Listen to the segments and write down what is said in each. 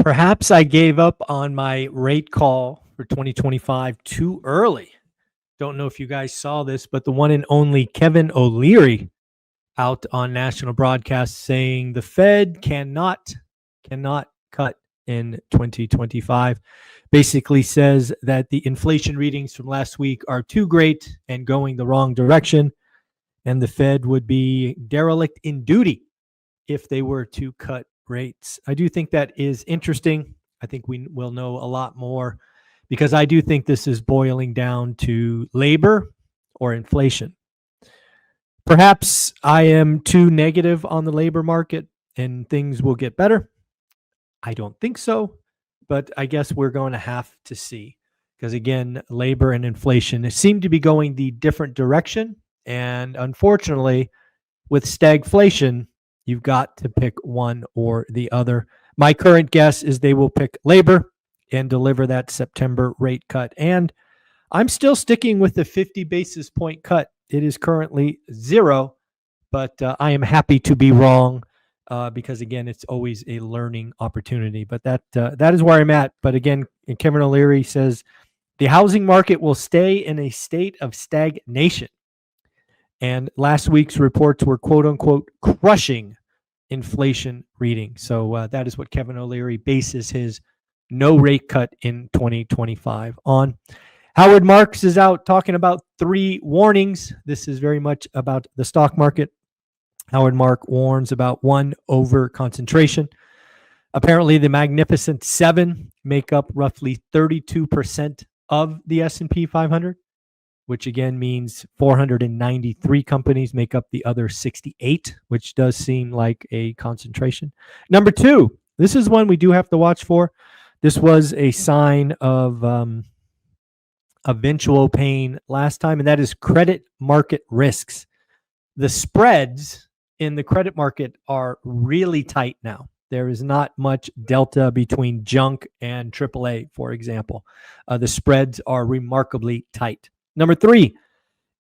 Perhaps I gave up on my rate call for 2025 too early. Don't know if you guys saw this, but the one and only Kevin O'Leary out on national broadcast saying the Fed cannot cut in 2025. Basically says that the inflation readings from last week are too great and going the wrong direction, and the Fed would be derelict in duty if they were to cut rates. I do think that is interesting. I think we will know a lot more because I do think this is boiling down to labor or inflation. Perhaps I am too negative on the labor market and things will get better. I don't think so, but I guess we're going to have to see because, again, labor and inflation seem to be going the different direction. And unfortunately, with stagflation, you've got to pick one or the other. My current guess is they will pick labor and deliver that September rate cut. And I'm still sticking with the 50 basis point cut. It is currently 0, but I am happy to be wrong because, again, it's always a learning opportunity. But that is where I'm at. But again, Kevin O'Leary says the housing market will stay in a state of stagnation. And last week's reports were, quote unquote, crushing inflation reading. So that is what Kevin O'Leary bases his no rate cut in 2025 on. Howard Marks is out talking about 3 warnings. This is very much about the stock market. Howard Mark warns about 1, over concentration. Apparently, the Magnificent 7 make up roughly 32% of the S&P 500. Which again means 493 companies make up the other 68, which does seem like a concentration. Number 2, this is one we do have to watch for. This was a sign of eventual pain last time, and that is credit market risks. The spreads in the credit market are really tight now. There is not much delta between junk and AAA, for example. The spreads are remarkably tight. Number 3,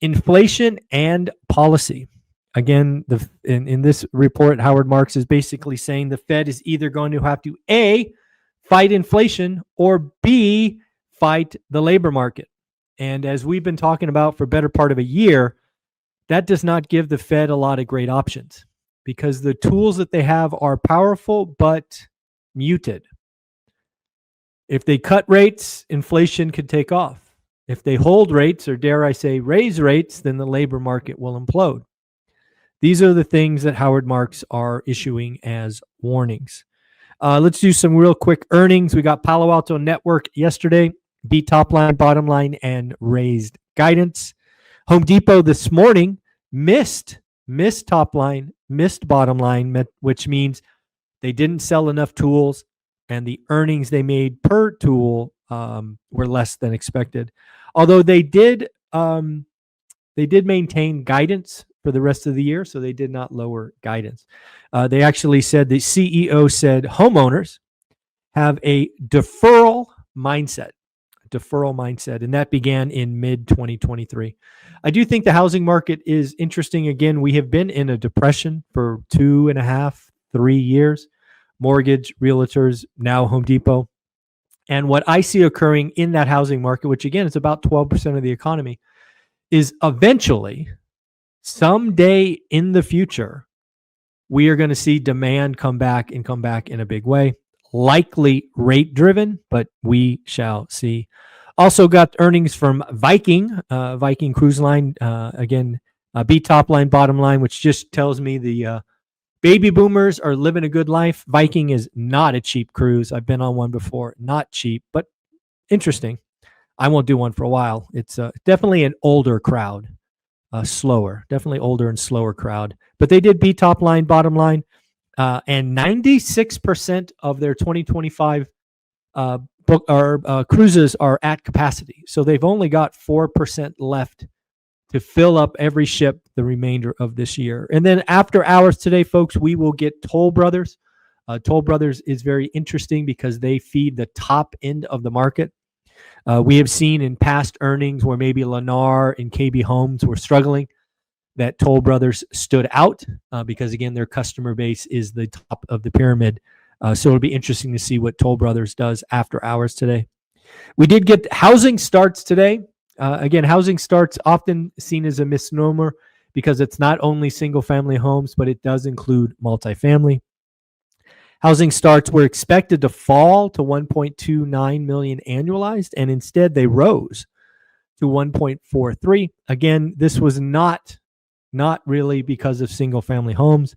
inflation and policy. Again, in this report, Howard Marks is basically saying the Fed is either going to have to A, fight inflation, or B, fight the labor market. And as we've been talking about for better part of a year, that does not give the Fed a lot of great options because the tools that they have are powerful but muted. If they cut rates, inflation could take off. If they hold rates, or dare I say raise rates, then the labor market will implode. These are the things that Howard Marks are issuing as warnings. Let's do some real quick earnings. We got Palo Alto Network yesterday, beat top line, bottom line, and raised guidance. Home Depot this morning missed top line, missed bottom line, which means they didn't sell enough tools, and the earnings they made per tool were less than expected. Although they did maintain guidance for the rest of the year, so they did not lower guidance. They actually said, the CEO said, homeowners have a deferral mindset, and that began in mid-2023. I do think the housing market is interesting. Again, we have been in a depression for 2.5, 3 years. Mortgage, realtors, now Home Depot. And what I see occurring in that housing market, which again is about 12% of the economy, is eventually, someday in the future, we are going to see demand come back in a big way. Likely rate driven, but we shall see. Also got earnings from Viking Cruise Line. Again, beat top line, bottom line, which just tells me the baby boomers are living a good life. Viking is not a cheap cruise. I've been on one before. Not cheap, but interesting. I won't do one for a while. It's definitely an older crowd, definitely older and slower crowd. But they did beat top line, bottom line, and 96% of their 2025 cruises are at capacity. So they've only got 4% left to fill up every ship the remainder of this year. And then after hours today, folks, we will get Toll Brothers. Toll Brothers is very interesting because they feed the top end of the market. We have seen in past earnings where maybe Lennar and KB Homes were struggling, that Toll Brothers stood out because, again, their customer base is the top of the pyramid. So it'll be interesting to see what Toll Brothers does after hours today. We did get housing starts today. Again, housing starts often seen as a misnomer because it's not only single family homes, but it does include multifamily. Housing starts were expected to fall to 1.29 million annualized, and instead they rose to 1.43. Again, this was not really because of single family homes.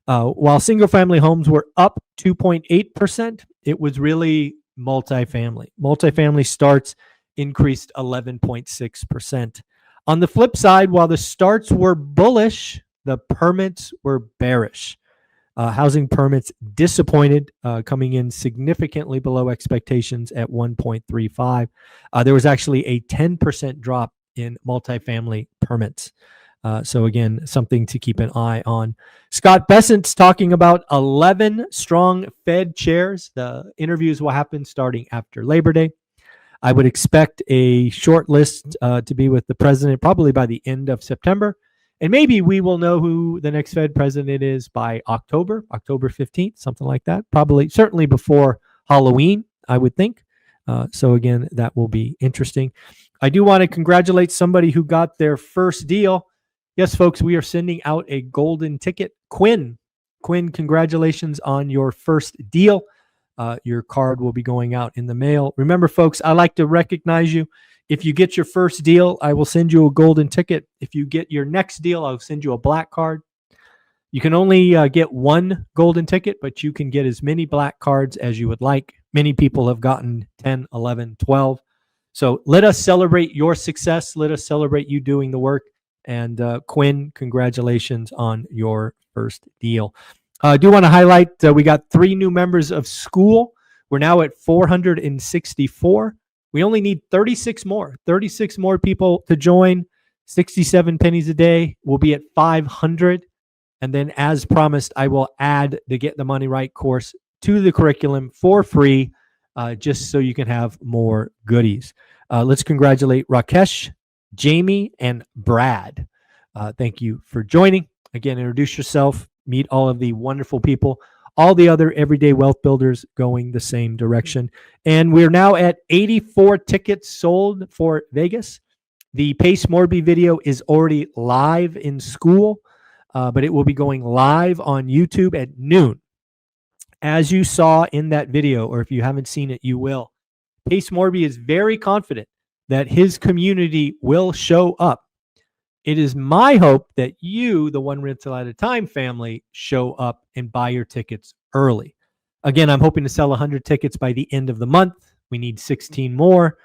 While single family homes were up 2.8%, it was really multifamily. Multifamily starts increased 11.6%. On the flip side, while the starts were bullish, the permits were bearish. Housing permits disappointed, coming in significantly below expectations at 1.35. There was actually a 10% drop in multifamily permits. So again, something to keep an eye on. Scott Bessent's talking about 11 strong Fed chairs. The interviews will happen starting after Labor Day. I would expect a short list to be with the president probably by the end of September. And maybe we will know who the next Fed president is by October 15th, something like that. Probably, certainly before Halloween, I would think. So again, that will be interesting. I do want to congratulate somebody who got their first deal. Yes, folks, we are sending out a golden ticket. Quinn, congratulations on your first deal. Your card will be going out in the mail. Remember, folks, I like to recognize you. If you get your first deal, I will send you a golden ticket. If you get your next deal, I'll send you a black card. You can only get one golden ticket, but you can get as many black cards as you would like. Many people have gotten 10, 11, 12. So let us celebrate your success. Let us celebrate you doing the work. And Quinn, congratulations on your first deal. I do want to highlight we got 3 new members of school. We're now at 464. We only need 36 more people to join. 67 pennies a day. We'll be at 500. And then as promised, I will add the Get the Money Right course to the curriculum for free, just so you can have more goodies. Let's congratulate Rakesh, Jamie, and Brad. Thank you for joining. Again, introduce yourself, meet all of the wonderful people, all the other everyday wealth builders going the same direction. And we're now at 84 tickets sold for Vegas. The Pace Morby video is already live in school, but it will be going live on YouTube at noon. As you saw in that video, or if you haven't seen it, you will. Pace Morby is very confident that his community will show up. It is my hope that you, the One Rental at a Time family, show up and buy your tickets early. Again, I'm hoping to sell 100 tickets by the end of the month. We need 16 more.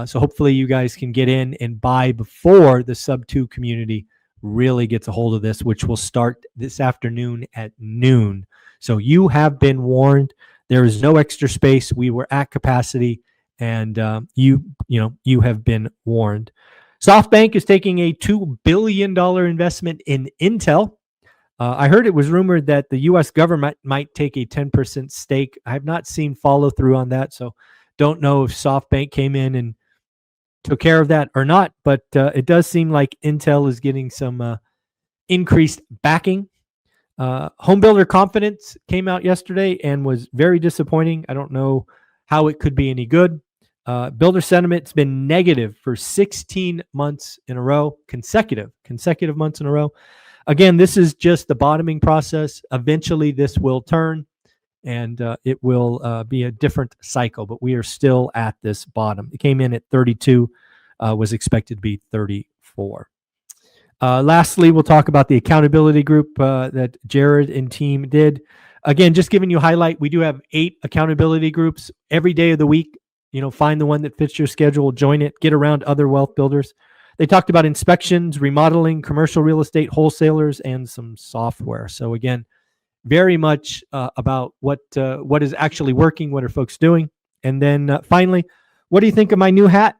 So hopefully you guys can get in and buy before the Sub 2 community really gets a hold of this, which will start this afternoon at noon. So you have been warned. There is no extra space. We were at capacity, and you have been warned. SoftBank is taking a $2 billion investment in Intel. I heard it was rumored that the U.S. government might take a 10% stake. I have not seen follow through on that, so don't know if SoftBank came in and took care of that or not, but it does seem like Intel is getting some increased backing. Homebuilder Confidence came out yesterday and was very disappointing. I don't know how it could be any good. Builder sentiment's been negative for 16 months in a row, consecutive months in a row. Again, this is just the bottoming process. Eventually, this will turn, and it will be a different cycle, but we are still at this bottom. It came in at 32, was expected to be 34. Lastly, we'll talk about the accountability group that Jared and team did. Again, just giving you a highlight, we do have 8 accountability groups every day of the week. Find the one that fits your schedule, join it, get around other wealth builders. They talked about inspections, remodeling, commercial real estate, wholesalers, and some software. So again, very much about what is actually working, what are folks doing. And then finally, what do you think of my new hat?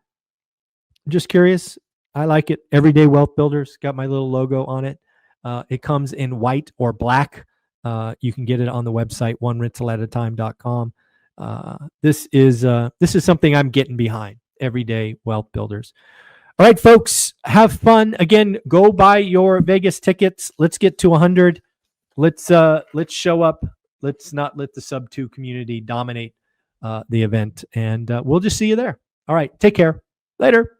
I'm just curious. I like it. Everyday Wealth Builders, got my little logo on it. It comes in white or black. You can get it on the website, onerentalatatime.com. This is something I'm getting behind. Everyday Wealth Builders. All right, folks, have fun. Again, go buy your Vegas tickets. Let's get to 100. Let's show up. Let's not let the sub 2 community dominate the event. And we'll just see you there. All right. Take care. Later.